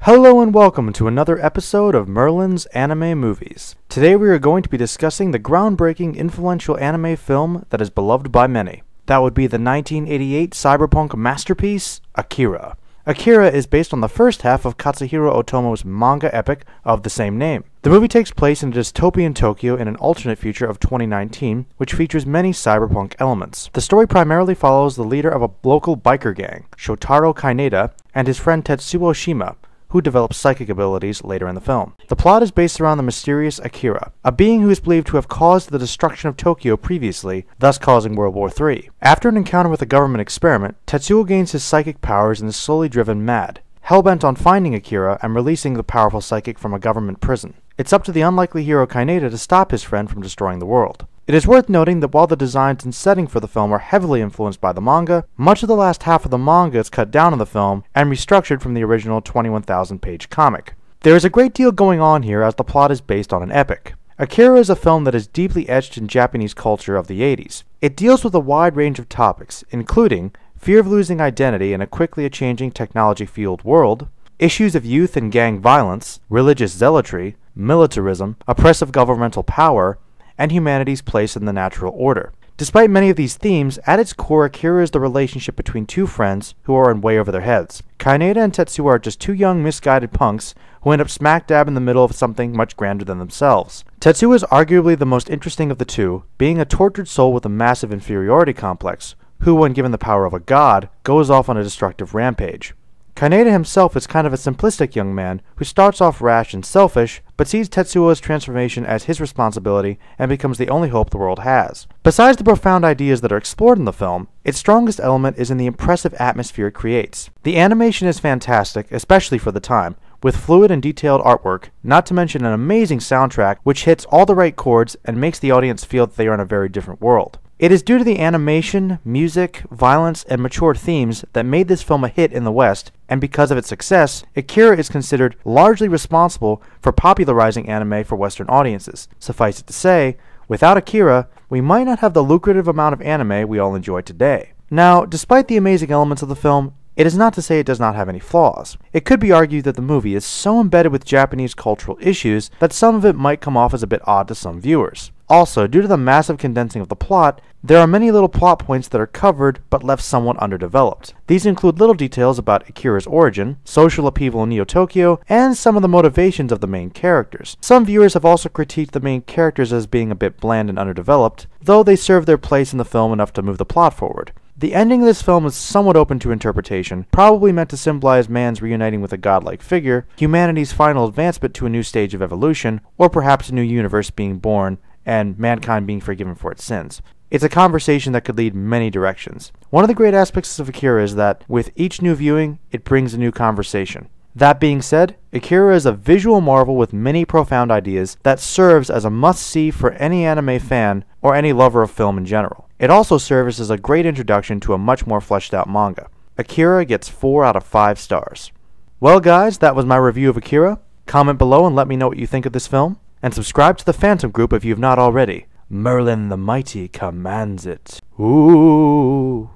Hello and welcome to another episode of Merlin's Anime Movies. Today we are going to be discussing the groundbreaking, influential anime film that is beloved by many. That would be the 1988 cyberpunk masterpiece, Akira. Akira is based on the first half of Katsuhiro Otomo's manga epic of the same name. The movie takes place in a dystopian Tokyo in an alternate future of 2019, which features many cyberpunk elements. The story primarily follows the leader of a local biker gang, Shotaro Kaneda, and his friend Tetsuo Shima, who develops psychic abilities later in the film. The plot is based around the mysterious Akira, a being who is believed to have caused the destruction of Tokyo previously, thus causing World War III. After an encounter with a government experiment, Tetsuo gains his psychic powers and is slowly driven mad, hell-bent on finding Akira and releasing the powerful psychic from a government prison. It's up to the unlikely hero Kaneda to stop his friend from destroying the world. It is worth noting that while the designs and setting for the film are heavily influenced by the manga, much of the last half of the manga is cut down in the film and restructured from the original 21,000-page comic. There is a great deal going on here as the plot is based on an epic. Akira is a film that is deeply etched in Japanese culture of the 80s. It deals with a wide range of topics, including fear of losing identity in a quickly changing technology-fueled world, issues of youth and gang violence, religious zealotry, militarism, oppressive governmental power, and humanity's place in the natural order. Despite many of these themes, at its core, Akira is the relationship between two friends who are in way over their heads. Kaneda and Tetsuo are just two young, misguided punks who end up smack dab in the middle of something much grander than themselves. Tetsuo is arguably the most interesting of the two, being a tortured soul with a massive inferiority complex, who, when given the power of a god, goes off on a destructive rampage. Kaneda himself is kind of a simplistic young man who starts off rash and selfish, but sees Tetsuo's transformation as his responsibility and becomes the only hope the world has. Besides the profound ideas that are explored in the film, its strongest element is in the impressive atmosphere it creates. The animation is fantastic, especially for the time, with fluid and detailed artwork, not to mention an amazing soundtrack which hits all the right chords and makes the audience feel that they are in a very different world. It is due to the animation, music, violence, and mature themes that made this film a hit in the West, and because of its success, Akira is considered largely responsible for popularizing anime for Western audiences. Suffice it to say, without Akira, we might not have the lucrative amount of anime we all enjoy today. Now, despite the amazing elements of the film, it is not to say it does not have any flaws. It could be argued that the movie is so embedded with Japanese cultural issues that some of it might come off as a bit odd to some viewers. Also, due to the massive condensing of the plot, there are many little plot points that are covered but left somewhat underdeveloped. These include little details about Akira's origin, social upheaval in Neo-Tokyo, and some of the motivations of the main characters. Some viewers have also critiqued the main characters as being a bit bland and underdeveloped, though they serve their place in the film enough to move the plot forward. The ending of this film is somewhat open to interpretation, probably meant to symbolize man's reuniting with a godlike figure, humanity's final advancement to a new stage of evolution, or perhaps a new universe being born, and mankind being forgiven for its sins. It's a conversation that could lead many directions. One of the great aspects of Akira is that, with each new viewing, it brings a new conversation. That being said, Akira is a visual marvel with many profound ideas that serves as a must-see for any anime fan or any lover of film in general. It also serves as a great introduction to a much more fleshed out manga. Akira gets 4 out of 5 stars. Well guys, that was my review of Akira. Comment below and let me know what you think of this film. And subscribe to the Phantom group if you have not already. Merlin the Mighty commands it. Ooh.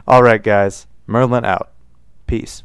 Alright guys, Merlin out. Peace.